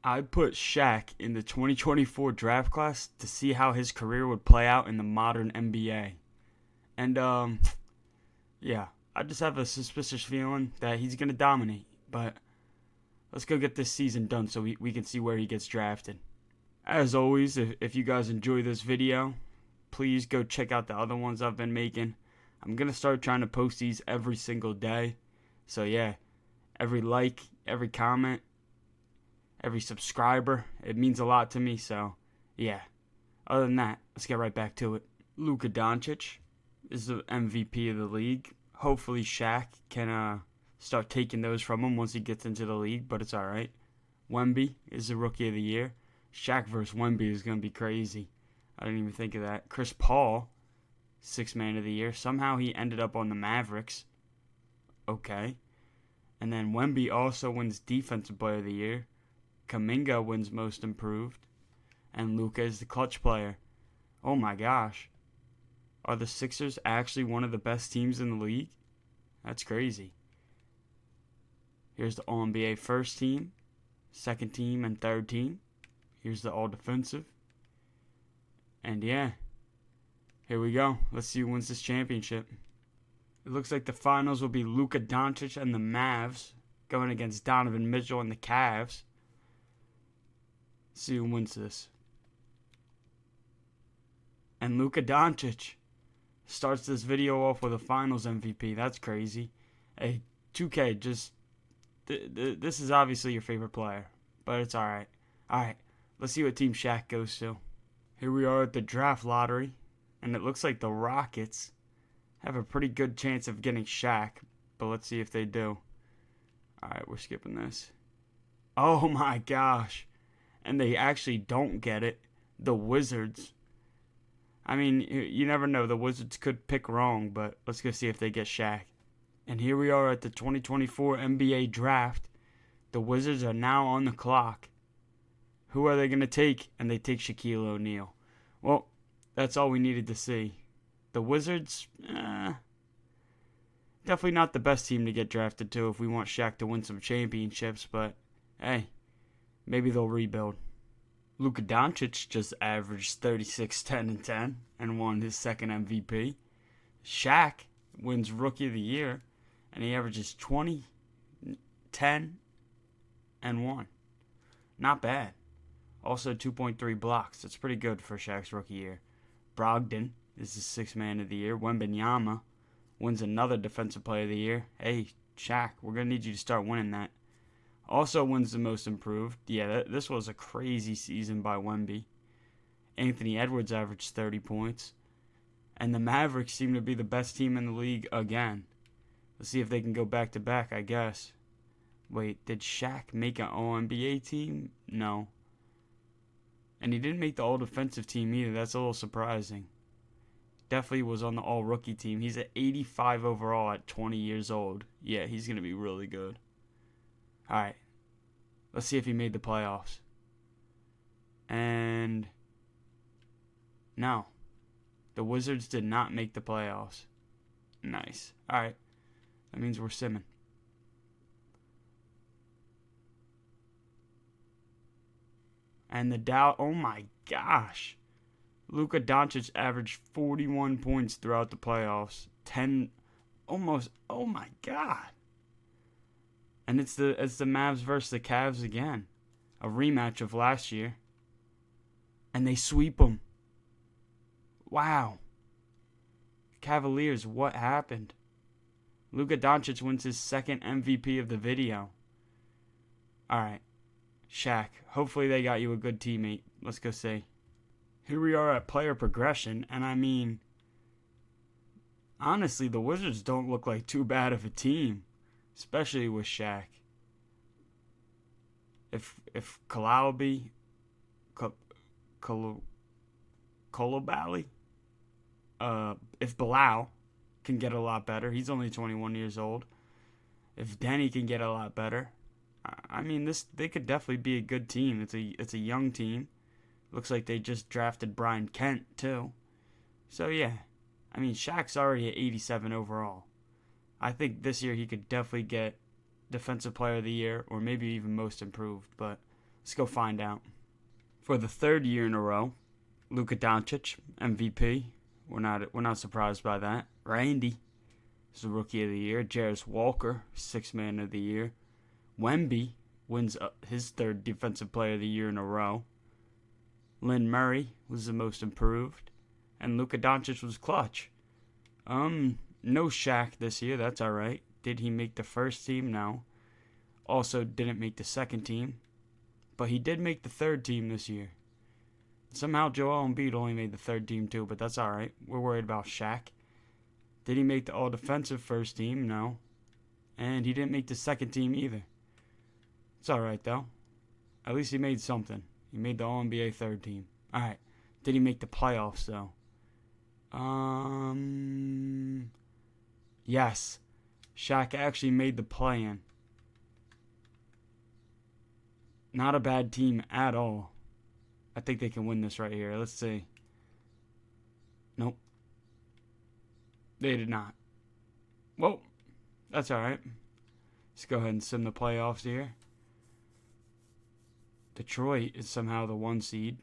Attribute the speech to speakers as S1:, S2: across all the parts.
S1: I put Shaq in the 2024 draft class to see how his career would play out in the modern NBA. And yeah, I just have a suspicious feeling that he's gonna dominate. But let's go get this season done so we can see where he gets drafted. As always, if you guys enjoy this video, please go check out the other ones I've been making. I'm gonna start trying to post these every single day. So yeah, every like, every comment, every subscriber, it means a lot to me. So yeah, other than that, let's get right back to it. Luka Doncic is the MVP of the league. Hopefully Shaq can start taking those from him once he gets into the league, but it's alright. Wemby is the rookie of the year. Shaq versus Wemby is going to be crazy. I didn't even think of that. Chris Paul, sixth man of the year. Somehow he ended up on the Mavericks. Okay. And then Wemby also wins defensive player of the year. Kuminga wins most improved. And Luka is the clutch player. Oh my gosh. Are the Sixers actually one of the best teams in the league? That's crazy. Here's the All-NBA first team, second team, and third team. Here's the all-defensive. And yeah, here we go. Let's see who wins this championship. It looks like the finals will be Luka Doncic and the Mavs going against Donovan Mitchell and the Cavs. Let's see who wins this. And Luka Doncic starts this video off with a finals MVP. That's crazy. Hey, 2K, just... this is obviously your favorite player, but it's alright. Alright, let's see what team Shaq goes to. Here we are at the draft lottery, and it looks like the Rockets have a pretty good chance of getting Shaq, but let's see if they do. Alright, we're skipping this. Oh my gosh. And they actually don't get it. The Wizards. I mean, you never know. The Wizards could pick wrong, but let's go see if they get Shaq. And here we are at the 2024 NBA Draft. The Wizards are now on the clock. Who are they going to take? And they take Shaquille O'Neal. Well, that's all we needed to see. The Wizards, definitely not the best team to get drafted to if we want Shaq to win some championships, but hey, maybe they'll rebuild. Luka Doncic just averaged 36, 10, and 10 and won his second MVP. Shaq wins Rookie of the Year, and he averages 20, 10, and 1. Not bad. Also 2.3 blocks. That's pretty good for Shaq's rookie year. Brogdon is the sixth man of the year. Wembanyama wins another defensive player of the year. Hey, Shaq, we're going to need you to start winning that. Also wins the most improved. Yeah, this was a crazy season by Wemby. Anthony Edwards averaged 30 points. And the Mavericks seem to be the best team in the league again. Let's see if they can go back-to-back, I guess. Wait, did Shaq make an All-NBA team? No. And he didn't make the All-Defensive team either. That's a little surprising. Definitely was on the All-Rookie team. He's at 85 overall at 20 years old. Yeah, he's going to be really good. Alright. Let's see if he made the playoffs. And... no. The Wizards did not make the playoffs. Nice. Alright. That means we're simming. And the Dow... oh my gosh. Luka Doncic averaged 41 points throughout the playoffs. 10... almost... oh my god. And it's the Mavs versus the Cavs again. A rematch of last year. And they sweep them. Wow. Cavaliers, what happened? Luka Doncic wins his second MVP of the video. Alright. Shaq, hopefully they got you a good teammate. Let's go see. Here we are at player progression, and I mean, honestly, the Wizards don't look like too bad of a team, especially with Shaq. If Coulibaly, if Bilal can get a lot better, he's only 21 years old. If Denny can get a lot better, I mean, they could definitely be a good team. It's a young team. Looks like they just drafted Brian Kent too. So yeah, I mean, Shaq's already at 87 overall. I think this year he could definitely get Defensive Player of the Year or maybe even Most Improved. But Let's go find out. For the third year in a row, Luka Doncic, MVP. We're not surprised by that. Randy is the Rookie of the Year. Jarris Walker, Sixth Man of the Year. Wemby wins his third Defensive Player of the Year in a row. Lynn Murray was the Most Improved. And Luka Doncic was clutch. No Shaq this year. That's all right. Did he make the first team? No. Also didn't make the second team. But he did make the third team this year. Somehow Joel Embiid only made the third team too, but that's all right. We're worried about Shaq. Did he make the all-defensive first team? No. And he didn't make the second team either. It's all right, though. At least he made something. He made the All-NBA third team. All right. Did he make the playoffs, though? Yes. Shaq actually made the play-in. Not a bad team at all. I think they can win this right here. Let's see. Nope. They did not. Well, that's all right. Let's go ahead and sim the playoffs here. Detroit is somehow the 1 seed.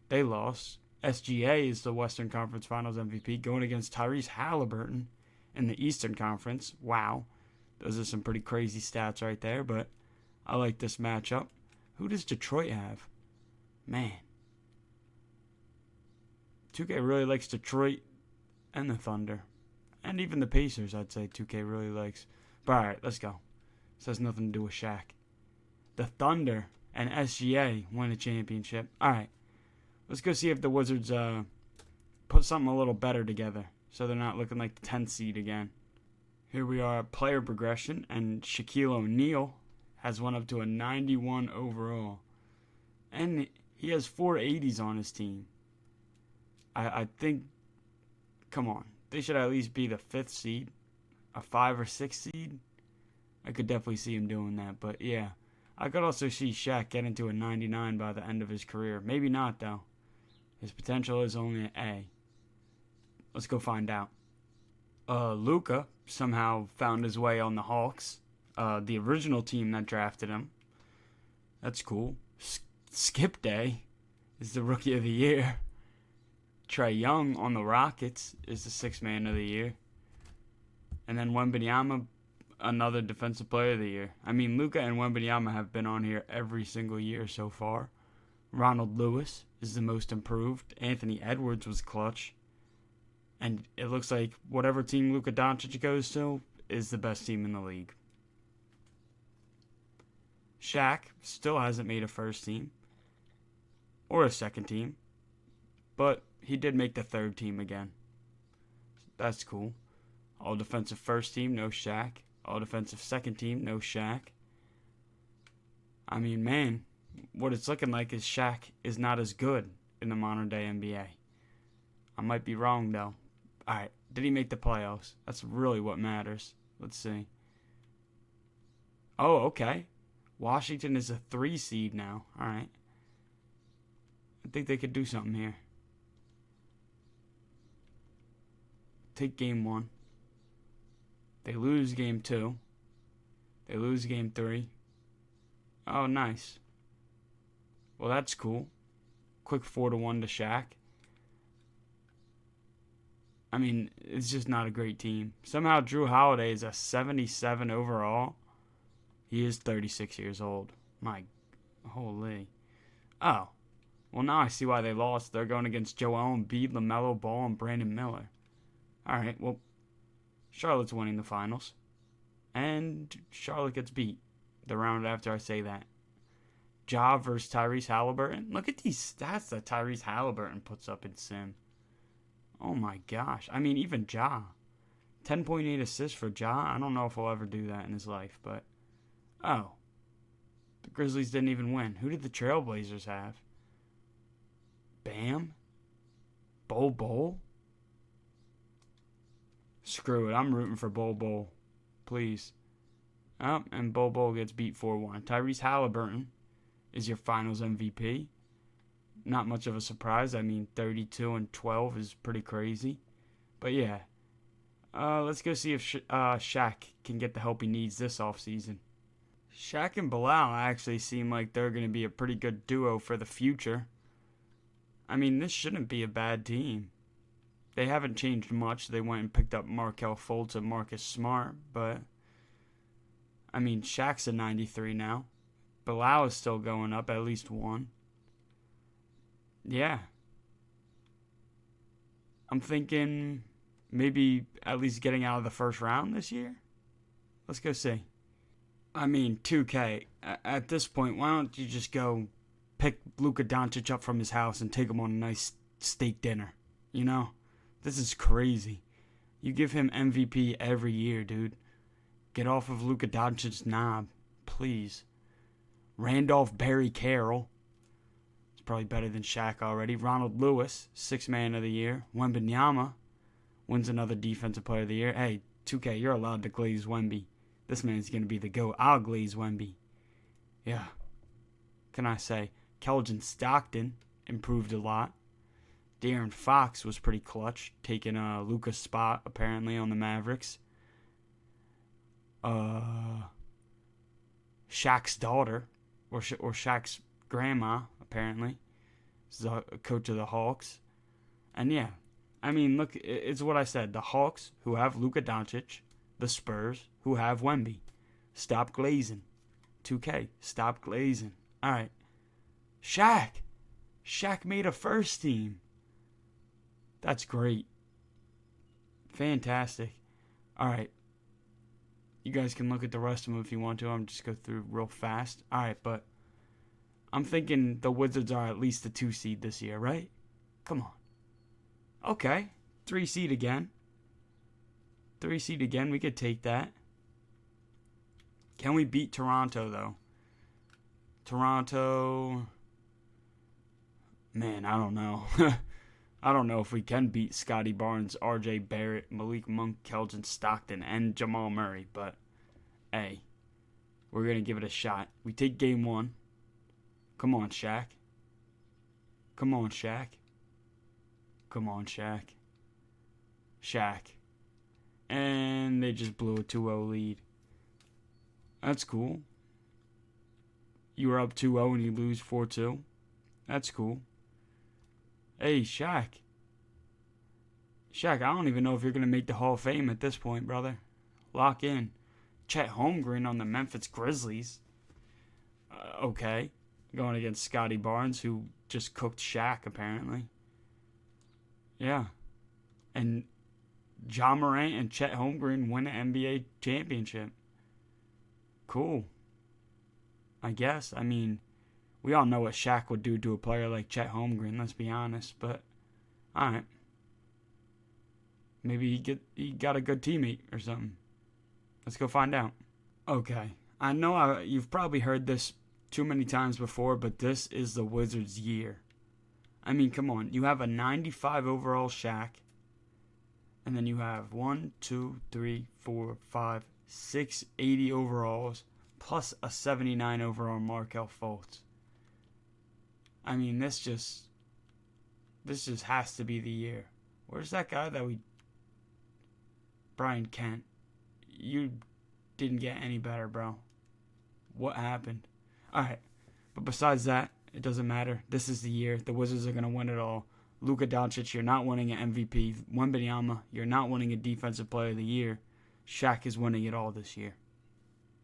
S1: They lost. SGA is the Western Conference Finals MVP going against Tyrese Halliburton in the Eastern Conference. Wow. Those are some pretty crazy stats right there, but I like this matchup. Who does Detroit have? Man. 2K really likes Detroit and the Thunder. And even the Pacers, I'd say 2K really likes. But alright, let's go. This has nothing to do with Shaq. The Thunder and SGA win a championship. Alright. Let's go see if the Wizards put something a little better together. So they're not looking like the 10th seed again. Here we are, player progression. And Shaquille O'Neal has won up to a 91 overall. And he has 4 80s on his team. I think, come on, they should at least be the 5th seed, a 5 or 6 seed. I could definitely see him doing that, but yeah. I could also see Shaq get into a 99 by the end of his career. Maybe not, though. His potential is only an A. Let's go find out. Luka somehow found his way on the Hawks, the original team that drafted him. That's cool. Skip Day is the Rookie of the Year. Trae Young on the Rockets is the 6th Man of the Year. And then Wembanyama, another Defensive Player of the Year. I mean, Luka and Wembanyama have been on here every single year so far. Ronald Lewis is the Most Improved. Anthony Edwards was clutch. And it looks like whatever team Luka Doncic goes to is the best team in the league. Shaq still hasn't made a first team or a second team, but he did make the third team again. That's cool. All defensive first team, no Shaq. All defensive second team, no Shaq. I mean, man, what it's looking like is Shaq is not as good in the modern day NBA. I might be wrong, though. Alright, did he make the playoffs? That's really what matters. Let's see. Oh, okay. Washington is a 3 seed now. Alright. I think they could do something here. Take game 1. They lose game 2. They lose game 3. Oh, nice. Well, that's cool. Quick 4-1 to Shaq. I mean, it's just not a great team. Somehow Drew Holiday is a 77 overall. He is 36 years old. My holy. Oh. Well, now I see why they lost. They're going against Joel Embiid, LaMelo Ball, and Brandon Miller. Alright, well, Charlotte's winning the finals. And Charlotte gets beat the round after I say that. Ja versus Tyrese Halliburton. Look at these stats that Tyrese Halliburton puts up in Sim. Oh my gosh. I mean, even Ja. 10.8 assists for Ja. I don't know if he'll ever do that in his life, but... Oh. The Grizzlies didn't even win. Who did the Trailblazers have? Bam? Bol? Screw it. I'm rooting for Bol. Please. Oh, and Bol gets beat 4-1. Tyrese Halliburton is your finals MVP. Not much of a surprise. I mean, 32 and 12 is pretty crazy. But yeah. Let's go see if Shaq can get the help he needs this offseason. Shaq and Bilal actually seem like they're going to be a pretty good duo for the future. I mean, this shouldn't be a bad team. They haven't changed much. They went and picked up Markelle Fultz and Marcus Smart, but I mean, Shaq's a 93 now. Bilal is still going up at least one. Yeah. I'm thinking maybe at least getting out of the first round this year. Let's go see. I mean, 2K, at this point, why don't you just go pick Luka Doncic up from his house and take him on a nice steak dinner? You know? This is crazy. You give him MVP every year, dude. Get off of Luka Doncic's knob, please. Randolph Barry Carroll. It's probably better than Shaq already. Ronald Lewis, 6th Man of the Year. Wembanyama wins another Defensive Player of the Year. Hey, 2K, you're allowed to glaze Wemby. This man's going to be the GOAT. I'll glaze Wemby. Yeah. Can I say? Keldon Stockton improved a lot. De'Aaron Fox was pretty clutch, taking Luka's spot, apparently, on the Mavericks. Shaq's daughter, or Shaq's grandma, apparently, is the coach of the Hawks. And yeah, I mean, look, it's what I said. The Hawks, who have Luka Doncic, the Spurs, who have Wemby. Stop glazing. 2K, stop glazing. All right. Shaq made a first team. That's great. Fantastic. All right. You guys can look at the rest of them if you want to. I'm just go through real fast. All right, but I'm thinking the Wizards are at least a 2 seed this year, right? Come on. Okay. 3 seed again. 3 seed again. We could take that. Can we beat Toronto, though? Toronto. Man, I don't know. I don't know if we can beat Scotty Barnes, R.J. Barrett, Malik Monk, Keldon Stockton, and Jamal Murray. But, hey, we're going to give it a shot. We take game 1. Come on, Shaq. Come on, Shaq. Come on, Shaq. Shaq. And they just blew a 2-0 lead. That's cool. You were up 2-0 and you lose 4-2. That's cool. Hey, Shaq. Shaq, I don't even know if you're going to make the Hall of Fame at this point, brother. Lock in. Chet Holmgren on the Memphis Grizzlies. Okay. Going against Scotty Barnes, who just cooked Shaq, apparently. Yeah. And Ja Morant and Chet Holmgren win an NBA championship. Cool. I guess. I mean, we all know what Shaq would do to a player like Chet Holmgren, let's be honest. But, alright. Maybe he got a good teammate or something. Let's go find out. Okay. I know you've probably heard this too many times before, but this is the Wizards' year. I mean, come on. You have a 95 overall Shaq. And then you have 1, 2, 3, 4, 5, 6 80 overalls. Plus a 79 overall Markelle Fultz. I mean, this just has to be the year. Where's that guy that Brian Kent. You didn't get any better, bro. What happened? Alright. But besides that, it doesn't matter. This is the year. The Wizards are going to win it all. Luka Doncic, you're not winning an MVP. Wembanyama, you're not winning a Defensive Player of the Year. Shaq is winning it all this year.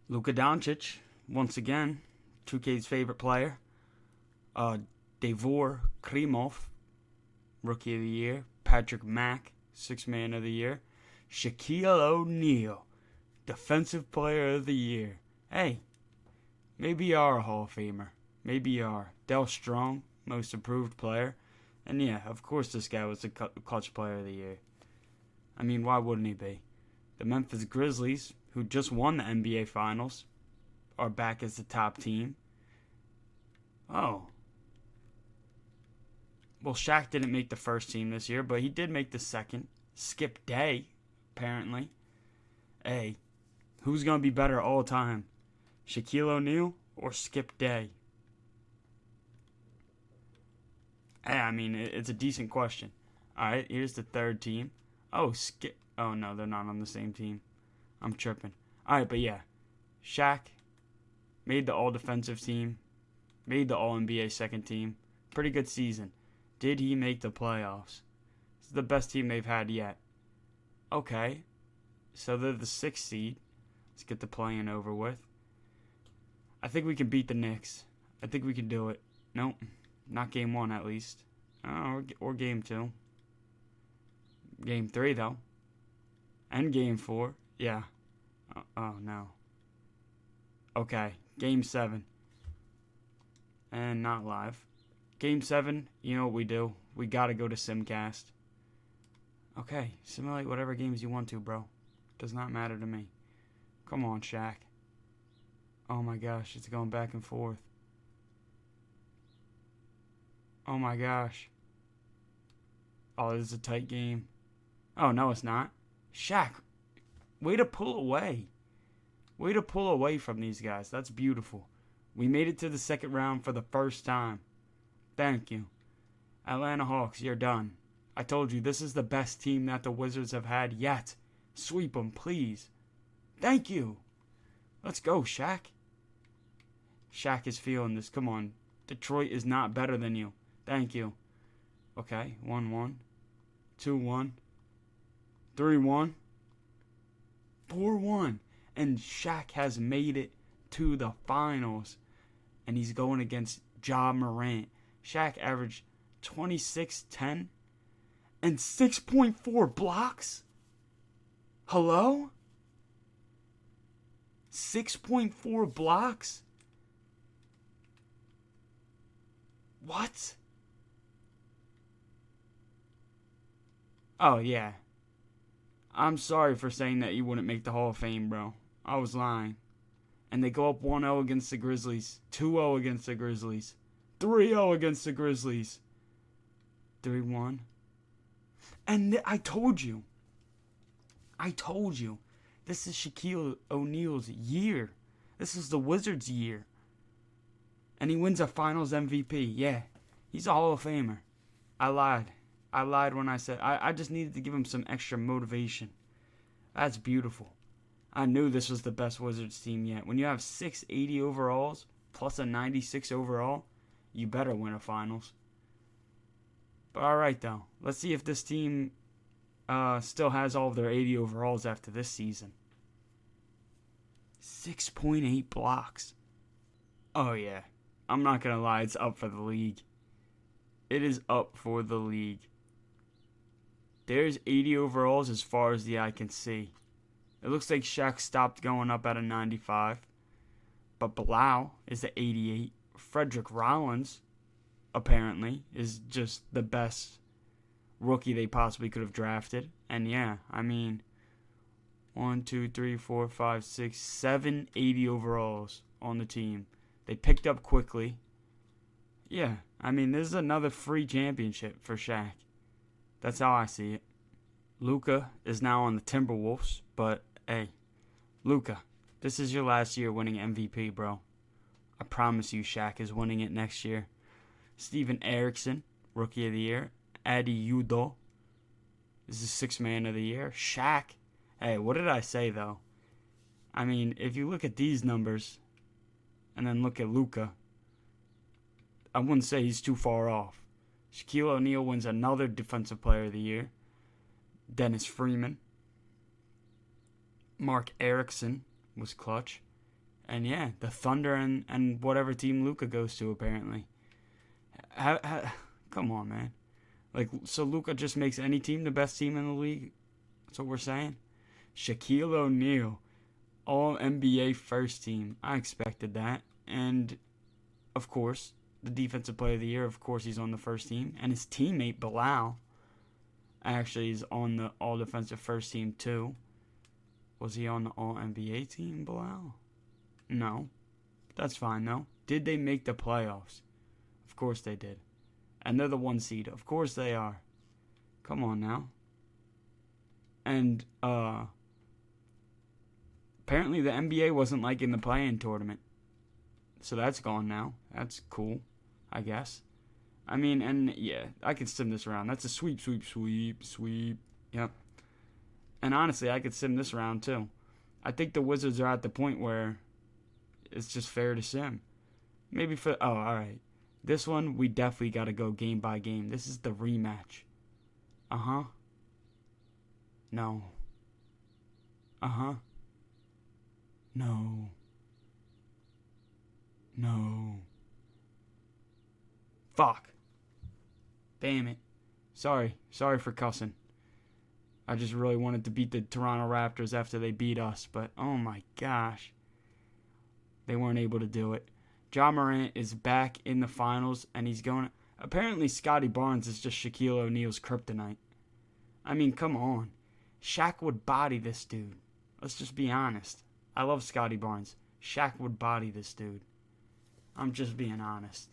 S1: Luka Doncic, once again, 2K's favorite player. Davor Krimov, Rookie of the Year. Patrick Mack, 6th Man of the Year. Shaquille O'Neal, Defensive Player of the Year. Hey, maybe you are a Hall of Famer. Maybe you are. Del Strong, Most Improved Player. And yeah, of course this guy was the Clutch Player of the Year. I mean, why wouldn't he be? The Memphis Grizzlies, who just won the NBA Finals, are back as the top team. Oh. Well, Shaq didn't make the first team this year, but he did make the second. Skip Day, apparently. Hey, who's going to be better all time? Shaquille O'Neal or Skip Day? Hey, I mean, it's a decent question. Alright, here's the third team. Oh, no, they're not on the same team. I'm tripping. Alright, but yeah. Shaq, Made the all-defensive team. Made the all-NBA second team. Pretty good season. Did he make the playoffs? This is the best team they've had yet. Okay. So they're the 6th seed. Let's get the play-in over with. I think we can beat the Knicks. I think we can do it. Nope. Not game 1, at least. Or game 2. Game 3, though. And game 4. Yeah. Oh, no. Okay. Game 7. And not live. Game 7, you know what we do. We gotta go to Simcast. Okay. Simulate whatever games you want to, bro. Does not matter to me. Come on, Shaq. Oh my gosh, it's going back and forth. Oh my gosh. Oh, this is a tight game. Oh, no, it's not. Shaq, way to pull away. Way to pull away from these guys. That's beautiful. We made it to the second round for the first time. Thank you. Atlanta Hawks, you're done. I told you, this is the best team that the Wizards have had yet. Sweep them, please. Thank you. Let's go, Shaq. Shaq is feeling this. Come on. Detroit is not better than you. Thank you. Okay, 1-1. 2-1. 3-1. 4-1. And Shaq has made it to the finals. And he's going against Ja Morant. Shaq averaged 26, 10, and 6.4 blocks? Hello? 6.4 blocks? What? Oh, yeah. I'm sorry for saying that you wouldn't make the Hall of Fame, bro. I was lying. And they go up 1-0 against the Grizzlies. 2-0 against the Grizzlies. 3-0 against the Grizzlies. 3-1. And I told you. This is Shaquille O'Neal's year. This is the Wizards' year. And he wins a Finals MVP. Yeah, he's a Hall of Famer. I lied when I said I just needed to give him some extra motivation. That's beautiful. I knew this was the best Wizards team yet. When you have 680 overalls plus a 96 overall, you better win a Finals. But alright though, let's see if this team still has all of their 80 overalls after this season. 6.8 blocks. Oh yeah, I'm not gonna lie, it's up for the league. It is up for the league. There's 80 overalls as far as the eye can see. It looks like Shaq stopped going up at a 95. But Bilal is the 88. Frederick Rollins, apparently, is just the best rookie they possibly could have drafted. And yeah, I mean, 1, 2, 3, 4, 5, 6, 7, 80 overalls on the team. They picked up quickly. Yeah, I mean, this is another free championship for Shaq. That's how I see it. Luka is now on the Timberwolves, but hey, Luka, this is your last year winning MVP, bro. I promise you Shaq is winning it next year. Steven Erickson, Rookie of the Year. Adi Udo is the 6th Man of the Year. Shaq, hey, what did I say, though? I mean, if you look at these numbers and then look at Luka, I wouldn't say he's too far off. Shaquille O'Neal wins another Defensive Player of the Year. Dennis Freeman. Mark Erickson was clutch. And yeah, the Thunder and whatever team Luka goes to, apparently. Come on, man. Like, so Luka just makes any team the best team in the league? That's what we're saying? Shaquille O'Neal, all NBA first team. I expected that. And, of course, the Defensive Player of the Year, of course, he's on the first team. And his teammate, Bilal, actually is on the all-defensive first team, too. Was he on the all-NBA team, Bilal? No. That's fine, though. Did they make the playoffs? Of course they did. And they're the 1 seed. Of course they are. Come on now. And, apparently the NBA wasn't liking the play-in tournament. So that's gone now. That's cool, I guess. I mean, and yeah, I could sim this around. That's a sweep. Yep. And honestly, I could sim this around too. I think the Wizards are at the point where it's just fair to sim. Maybe alright. This one, we definitely got to go game by game. This is the rematch. Uh-huh. No. Uh-huh. No. No. Fuck. Damn it. Sorry for cussing. I just really wanted to beat the Toronto Raptors after they beat us, but oh my gosh. They weren't able to do it. Ja Morant is back in the finals, and he's going... Apparently, Scotty Barnes is just Shaquille O'Neal's kryptonite. I mean, come on. Shaq would body this dude. Let's just be honest. I love Scotty Barnes. Shaq would body this dude. I'm just being honest.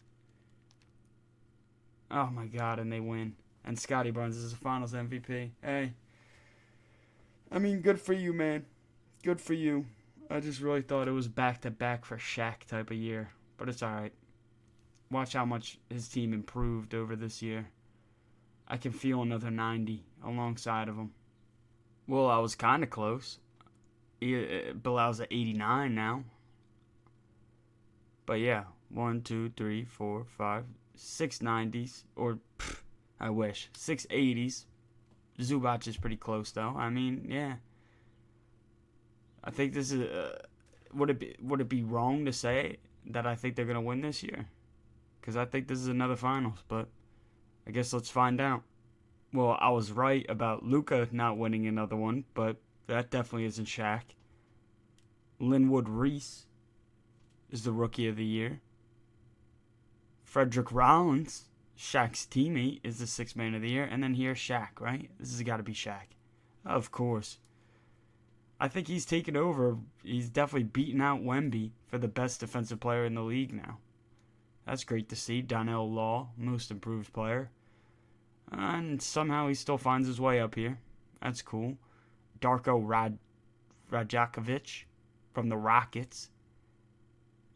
S1: Oh my god, and they win. And Scotty Barnes is the finals MVP. Hey. I mean, good for you, man. Good for you. I just really thought it was back-to-back for Shaq type of year. But it's alright. Watch how much his team improved over this year. I can feel another 90 alongside of him. Well, I was kind of close. Bilal's at 89 now. But yeah, 1, 2, 3, 4, 5, 6 90s. Or, I wish. 6 80s. Zubac is pretty close, though. I mean, yeah. I think this is... would it be wrong to say that I think they're going to win this year? Because I think this is another finals, but I guess let's find out. Well, I was right about Luka not winning another one, but that definitely isn't Shaq. Linwood Reese is the Rookie of the Year. Frederick Rollins, Shaq's teammate, is the Sixth Man of the Year. And then here's Shaq, right? This has got to be Shaq. Of course. I think he's taken over. He's definitely beaten out Wemby for the best defensive player in the league now. That's great to see. Donnell Law, most improved player. And somehow he still finds his way up here. That's cool. Darko Rajakovic from the Rockets.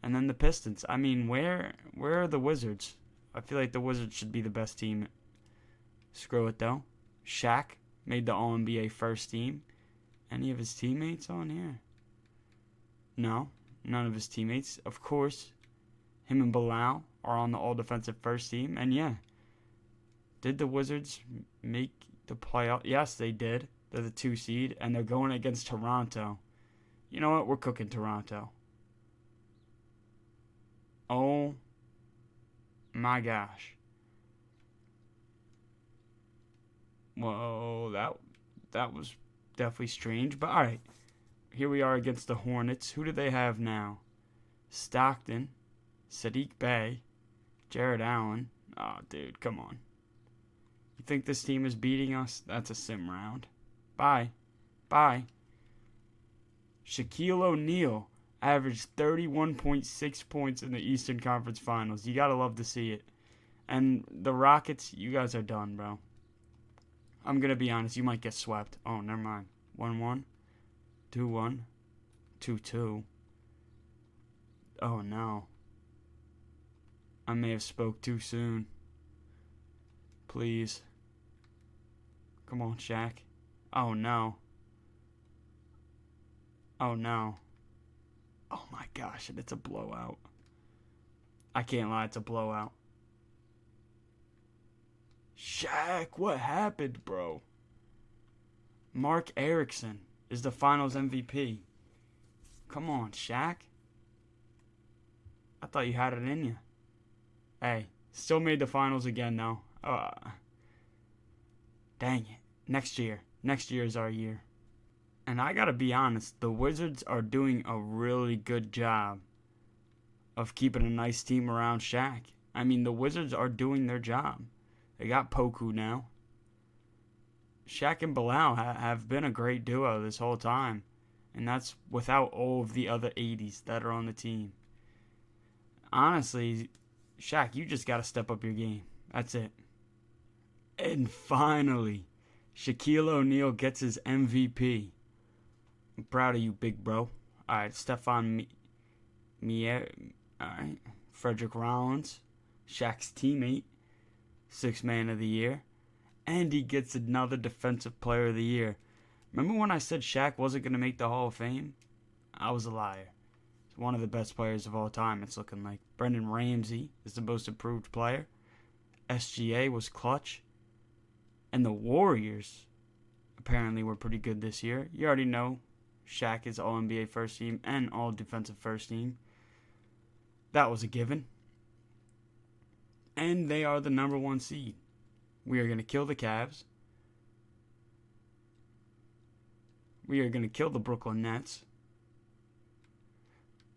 S1: And then the Pistons. I mean, where are the Wizards? I feel like the Wizards should be the best team. Screw it, though. Shaq made the All-NBA first team. Any of his teammates on here? No, none of his teammates. Of course, him and Bilal are on the all-defensive first team. And yeah, did the Wizards make the playoff? Yes, they did. They're the 2 seed, and they're going against Toronto. You know what? We're cooking Toronto. Oh my gosh. Whoa, that was definitely strange, but alright. Here we are against the Hornets. Who do they have now? Stockton, Sadiq Bey, Jared Allen. Oh, dude, come on. You think this team is beating us? That's a sim round. Bye. Shaquille O'Neal averaged 31.6 points in the Eastern Conference Finals. You gotta love to see it. And the Rockets, you guys are done, bro. I'm going to be honest, you might get swept. Oh, never mind. 1-1, 2-1, 2-2. Oh, no. I may have spoke too soon. Please. Come on, Shaq. Oh, no. Oh, no. Oh, my gosh, and it's a blowout. I can't lie, it's a blowout. Shaq, what happened, bro? Mark Erickson is the finals MVP. Come on, Shaq. I thought you had it in you. Hey, still made the finals again, though. Dang it. Next year is our year. And I gotta be honest, the Wizards are doing a really good job of keeping a nice team around Shaq. I mean, the Wizards are doing their job. They got Poku now. Shaq and Bilal have been a great duo this whole time. And that's without all of the other 80s that are on the team. Honestly, Shaq, you just got to step up your game. That's it. And finally, Shaquille O'Neal gets his MVP. I'm proud of you, big bro. All right, Stephon Mier. All right, Frederick Rollins, Shaq's teammate. Sixth Man of the Year, and he gets another Defensive Player of the Year. Remember when I said Shaq wasn't going to make the Hall of Fame? I was a liar. one of the best players of all time, it's looking like. Brendan Ramsey is the most improved player. SGA was clutch. And the Warriors apparently were pretty good this year. You already know Shaq is All-NBA first team and All-Defensive first team. That was a given. And they are the number 1 seed. We are going to kill the Cavs. We are going to kill the Brooklyn Nets.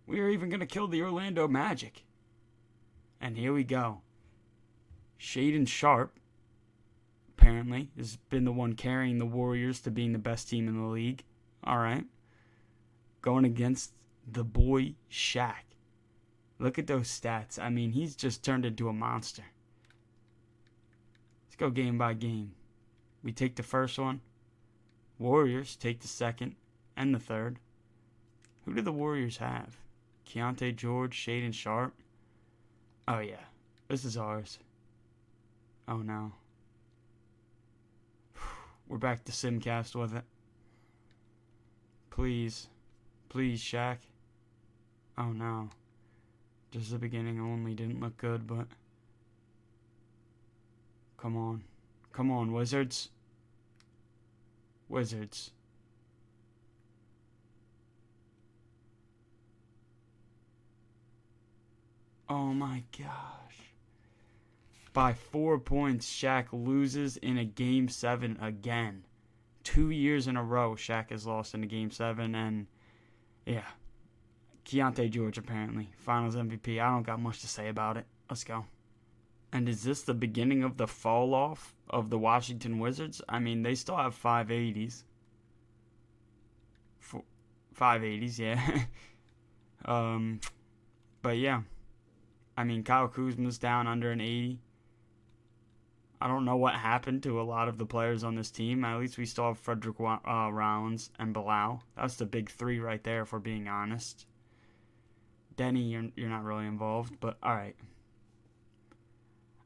S1: We are even going to kill the Orlando Magic. And here we go. Shaedon Sharpe, apparently, has been the one carrying the Warriors to being the best team in the league. All right. Going against the boy Shaq. Look at those stats. I mean, he's just turned into a monster. Let's go game by game. We take the first one. Warriors take the second and the third. Who do the Warriors have? Keontae George, Shaedon Sharpe. Oh, yeah. This is ours. Oh, no. We're back to Simcast with it. Please. Please, Shaq. Oh, no. Just the beginning only didn't look good, but... Come on. Come on, Wizards. Wizards. Oh, my gosh. By 4 points, Shaq loses in a Game 7 again. 2 years in a row, Shaq has lost in a Game 7, and yeah. Keontae George, apparently. Finals MVP. I don't got much to say about it. Let's go. And is this the beginning of the fall off of the Washington Wizards? I mean, they still have 580s. 580s, yeah. But yeah. I mean, Kyle Kuzma's down under an 80. I don't know what happened to a lot of the players on this team. At least we still have Frederick Rollins and Bilal. That's the big 3 right there, if we're being honest. Denny, you're not really involved, but all right.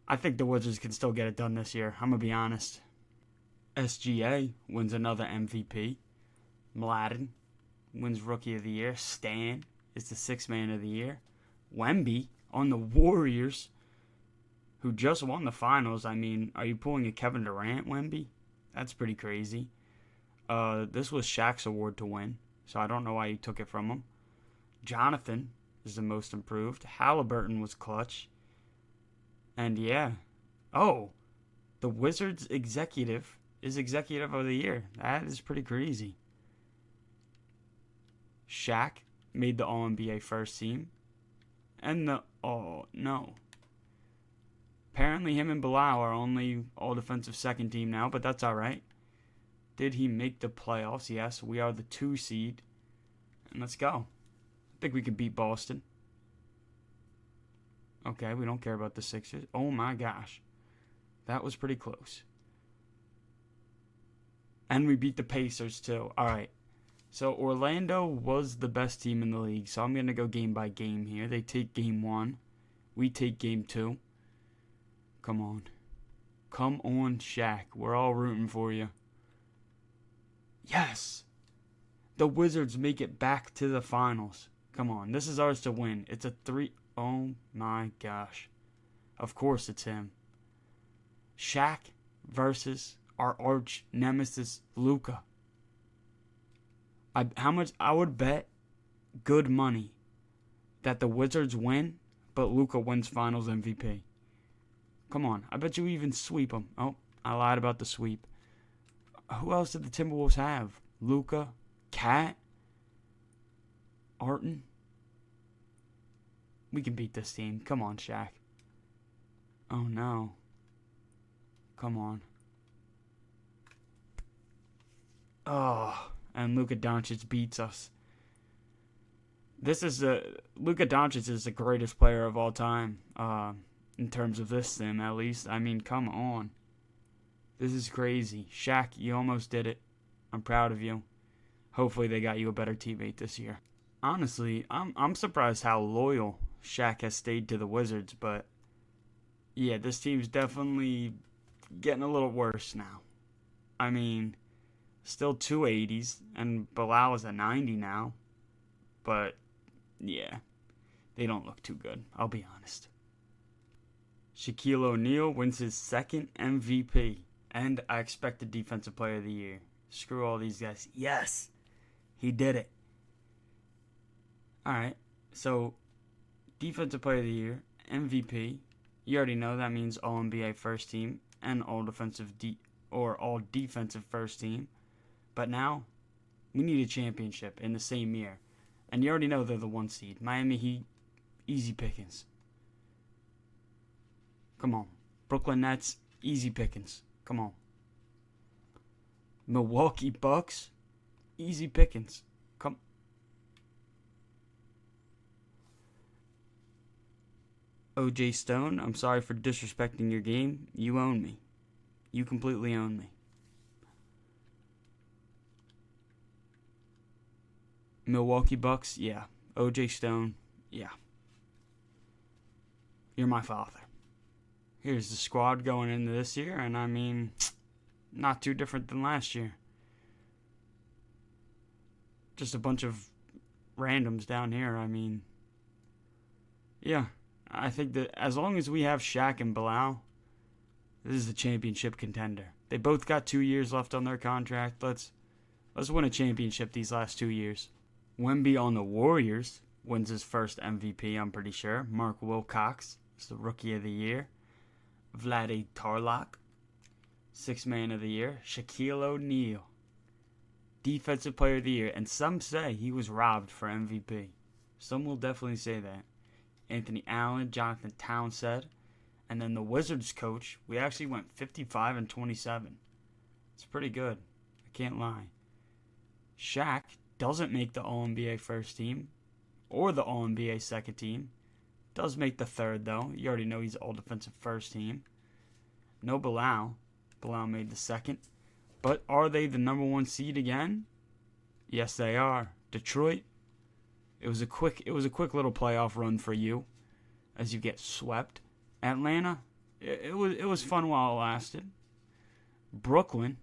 S1: I think the Wizards can still get it done this year. I'm going to be honest. SGA wins another MVP. Mladen wins Rookie of the Year. Stan is the 6th Man of the Year. Wemby on the Warriors, who just won the finals. I mean, are you pulling a Kevin Durant, Wemby? That's pretty crazy. This was Shaq's award to win, so I don't know why you took it from him. Jonathan is the most improved. Halliburton was clutch. And yeah. Oh, the Wizards executive is Executive of the Year. That is pretty crazy. Shaq made the All-NBA first team. And oh, no. Apparently him and Bilal are only All-Defensive second team now, but that's all right. Did he make the playoffs? Yes, we are the 2 seed. And let's go. I think we can beat Boston. Okay, we don't care about the Sixers. Oh my gosh. That was pretty close. And we beat the Pacers too. All right. So Orlando was the best team in the league. So I'm going to go game by game here. They take game 1. We take game 2. Come on. Come on, Shaq. We're all rooting for you. Yes. The Wizards make it back to the finals. Come on. This is ours to win. It's a 3. Oh my gosh. Of course it's him. Shaq versus our arch nemesis, Luka. I would bet good money that the Wizards win, but Luka wins Finals MVP. Come on, I bet you even sweep them. Oh, I lied about the sweep. Who else did the Timberwolves have? Luka, Cat, Arton. We can beat this team. Come on, Shaq. Oh no. Come on. Oh, and Luka Doncic beats us. Luka Doncic is the greatest player of all time. In terms of this sim, at least. I mean, come on. This is crazy. Shaq, you almost did it. I'm proud of you. Hopefully they got you a better teammate this year. Honestly, I'm surprised how loyal Shaq has stayed to the Wizards, but yeah, this team's definitely getting a little worse now. I mean, still 280s, and Bilal is a 90 now, but Yeah, they don't look too good, I'll be honest. Shaquille O'Neal wins his second MVP, and I expected Defensive Player of the Year. Screw all these guys. Yes, he did it. Alright, so Defensive Player of the Year, MVP. You already know that means All NBA First Team and All Defensive First Team. But now we need a championship in the same year, and you already know they're the 1 seed. Miami Heat, easy pickings. Come on, Brooklyn Nets, easy pickings. Come on. Milwaukee Bucks, easy pickings. Come. OJ Stone, I'm sorry for disrespecting your game. You own me. You completely own me. Milwaukee Bucks, yeah. OJ Stone, yeah. You're my father. Here's the squad going into this year, and I mean, not too different than last year. Just a bunch of randoms down here, I mean. Yeah, I think that as long as we have Shaq and Bilal, this is the championship contender. They both got 2 years left on their contract. Let's win a championship these last 2 years. Wemby on the Warriors wins his first MVP, I'm pretty sure. Mark Wilcox is the Rookie of the Year. Vlade Tarlak, Sixth Man of the Year. Shaquille O'Neal, Defensive Player of the Year. And some say he was robbed for MVP. Some will definitely say that. Anthony Allen, Jonathan Townsend. And then the Wizards coach, we actually went 55-27. It's pretty good. I can't lie. Shaq doesn't make the All-NBA first team or the All-NBA second team. Does make the third, though. You already know he's All-Defensive first team. No Bilal. Bilal made the second. But are they the number 1 seed again? Yes, they are. Detroit. It was a quick little playoff run for you as you get swept. Atlanta. It was fun while it lasted. Brooklyn.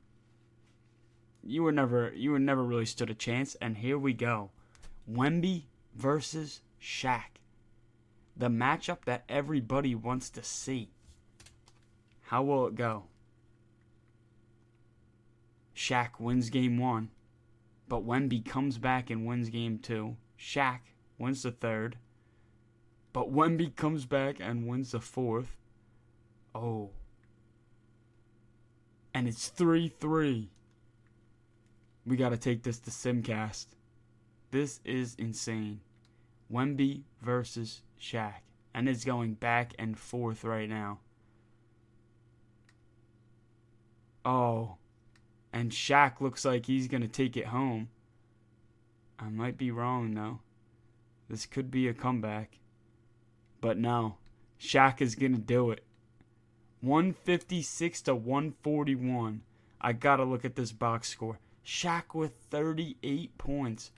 S1: You were never really stood a chance, and here we go. Wemby versus Shaq. The matchup that everybody wants to see. How will it go? Shaq wins game 1, but Wemby comes back and wins game 2. Shaq wins the 3rd, but Wemby comes back and wins the 4th. Oh. And it's 3-3. We got to take this to Simcast. This is insane. Wemby versus Shaq. And it's going back and forth right now. Oh. And Shaq looks like he's going to take it home. I might be wrong, though. This could be a comeback. But no. Shaq is going to do it. 156-141. I got to look at this box score. Shaq with 38 points.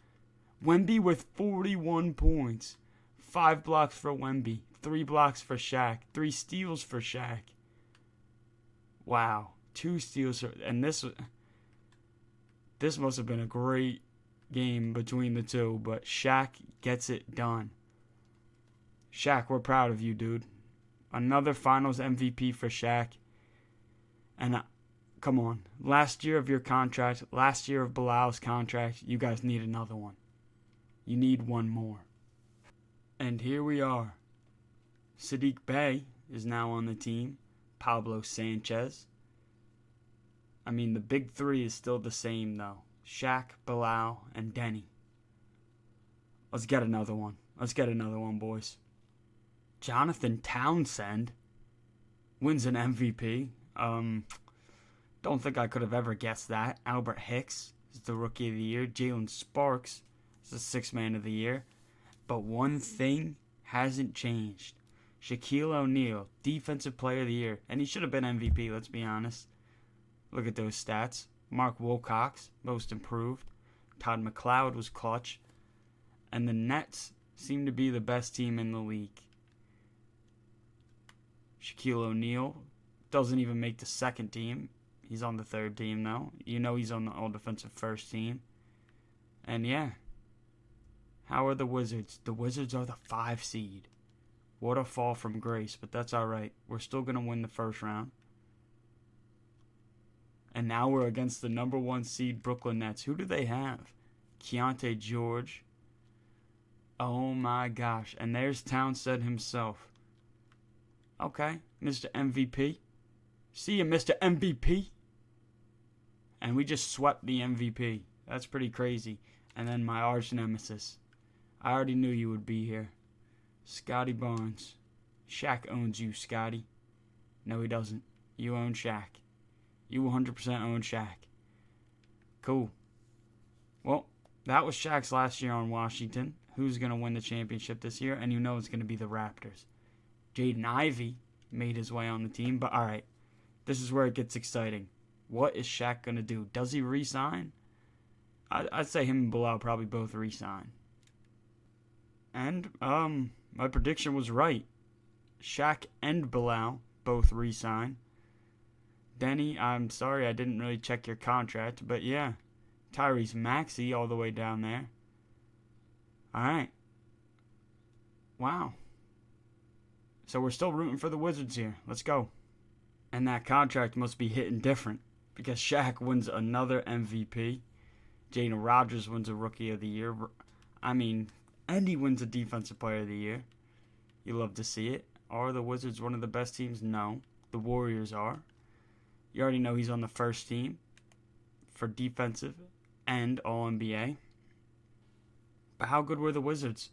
S1: Wemby with 41 points. 5 blocks for Wemby. 3 blocks for Shaq. 3 steals for Shaq. Wow. 2 steals. And this must have been a great game between the two. But Shaq gets it done. Shaq, we're proud of you, dude. Another Finals MVP for Shaq. And come on. Last year of your contract. Last year of Bilal's contract. You guys need another one. You need one more. And here we are. Sadiq Bey is now on the team. Pablo Sanchez. I mean, the big three is still the same, though. Shaq, Bilal, and Denny. Let's get another one. Let's get another one, boys. Jonathan Townsend wins an MVP. Don't think I could have ever guessed that. Albert Hicks is the Rookie of the Year. Jalen Sparks is the Sixth Man of the Year. But one thing hasn't changed. Shaquille O'Neal, Defensive Player of the Year. And he should have been MVP, let's be honest. Look at those stats. Mark Wilcox, Most Improved. Todd McLeod was clutch. And the Nets seem to be the best team in the league. Shaquille O'Neal doesn't even make the second team. He's on the third team, though. You know he's on the All-Defensive first team. And yeah. How are the Wizards? The Wizards are the 5 seed. What a fall from grace, but that's alright. We're still going to win the first round. And now we're against the number 1 seed Brooklyn Nets. Who do they have? Keontae George. Oh my gosh. And there's Townsend himself. Okay, Mr. MVP. See you, Mr. MVP. And we just swept the MVP. That's pretty crazy. And then my arch nemesis. I already knew you would be here. Scotty Barnes. Shaq owns you, Scotty. No, he doesn't. You own Shaq. You 100% own Shaq. Cool. Well, that was Shaq's last year on Washington. Who's going to win the championship this year? And you know it's going to be the Raptors. Jaden Ivey made his way on the team. But alright, this is where it gets exciting. What is Shaq going to do? Does he re-sign? I'd say him and Bilal probably both re-sign. And my prediction was right. Shaq and Bilal both re-sign. Denny, I'm sorry I didn't really check your contract, but yeah. Tyrese Maxey all the way down there. Alright. Wow. So we're still rooting for the Wizards here. Let's go. And that contract must be hitting different because Shaq wins another MVP. Jaden Rogers wins a Rookie of the Year. And he wins a Defensive Player of the Year. You love to see it. Are the Wizards one of the best teams? No. The Warriors are. You already know he's on the first team for defensive and All-NBA. But how good were the Wizards?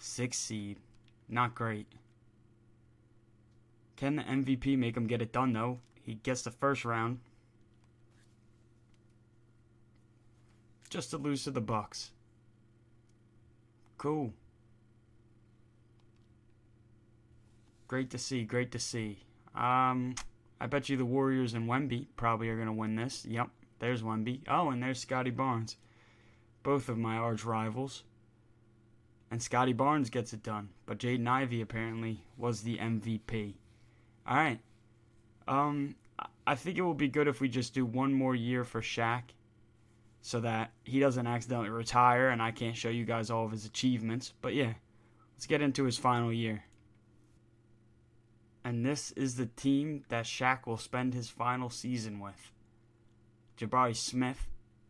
S1: 6th seed. Not great. Can the MVP make him get it done, though? He gets the first round. Just to lose to the Bucks. Cool. Great to see. Great to see. I bet you the Warriors and Wemby probably are going to win this. Yep, there's Wemby. Oh, and there's Scotty Barnes. Both of my arch rivals. And Scotty Barnes gets it done. But Jaden Ivey apparently was the MVP. Alright. I think it will be good if we just do one more year for Shaq. So that he doesn't accidentally retire and I can't show you guys all of his achievements. But yeah, let's get into his final year. And this is the team that Shaq will spend his final season with. Jabari Smith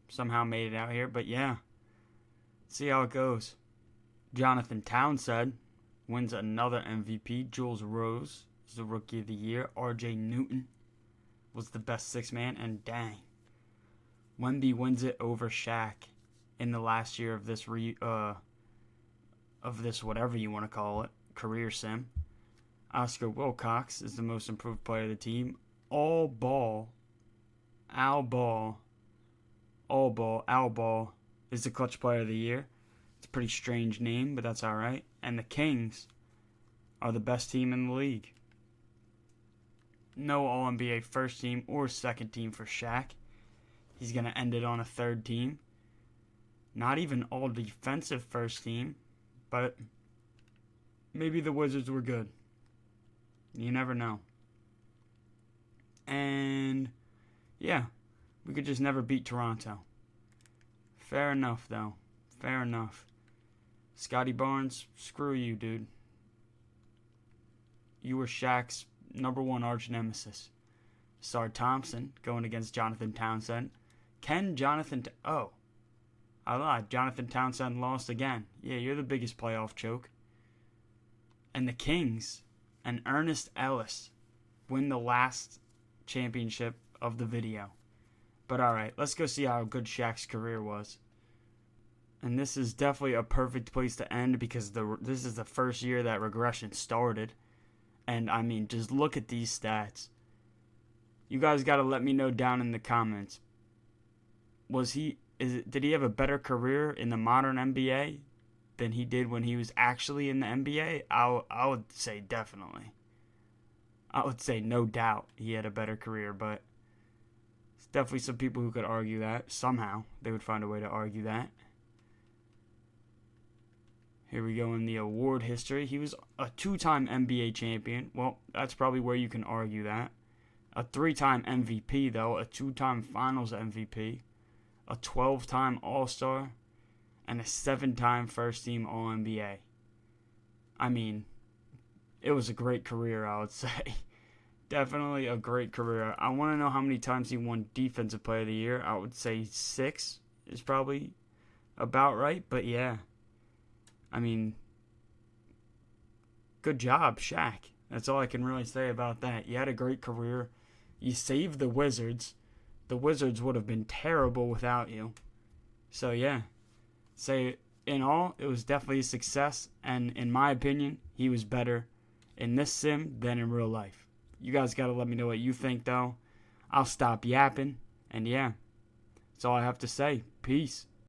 S1: somehow made it out here, but yeah. Let's see how it goes. Jonathan Townsend wins another MVP. Jules Rose is the Rookie of the Year. RJ Newton was the best 6th man, and dang. Wemby wins it over Shaq in the last year of this whatever you want to call it, career sim. Oscar Wilcox is the most improved player of the team. Al Ball is the clutch player of the year. It's a pretty strange name, but that's alright. And the Kings are the best team in the league. No All-NBA first team or second team for Shaq. He's going to end it on a 3rd team. Not even all-defensive first team, but maybe the Wizards were good. You never know. And, yeah, we could just never beat Toronto. Fair enough, though. Fair enough. Scotty Barnes, screw you, dude. You were Shaq's number 1 arch nemesis. Sar Thompson going against Jonathan Townsend. I lied. Jonathan Townsend lost again. Yeah, you're the biggest playoff choke. And the Kings and Ernest Ellis win the last championship of the video. But alright, let's go see how good Shaq's career was. And this is definitely a perfect place to end because this is the first year that regression started. And I mean, just look at these stats. You guys got to let me know down in the comments. Did he have a better career in the modern NBA than he did when he was actually in the NBA? I would say definitely. I would say no doubt he had a better career, but there's definitely some people who could argue that. Somehow they would find a way to argue that. Here we go in the award history. He was a 2-time NBA champion. Well, that's probably where you can argue that. A 3-time MVP, though. A 2-time Finals MVP. A 12-time All-Star. and a 7-time first-team All-NBA. I mean, it was a great career, I would say. Definitely a great career. I want to know how many times he won Defensive Player of the Year. I would say 6 is probably about right, but yeah. I mean, good job, Shaq. That's all I can really say about that. You had a great career. You saved the Wizards. The Wizards would have been terrible without you. So, yeah. Say, in all, it was definitely a success. And in my opinion, he was better in this sim than in real life. You guys got to let me know what you think, though. I'll stop yapping. And, yeah, that's all I have to say. Peace.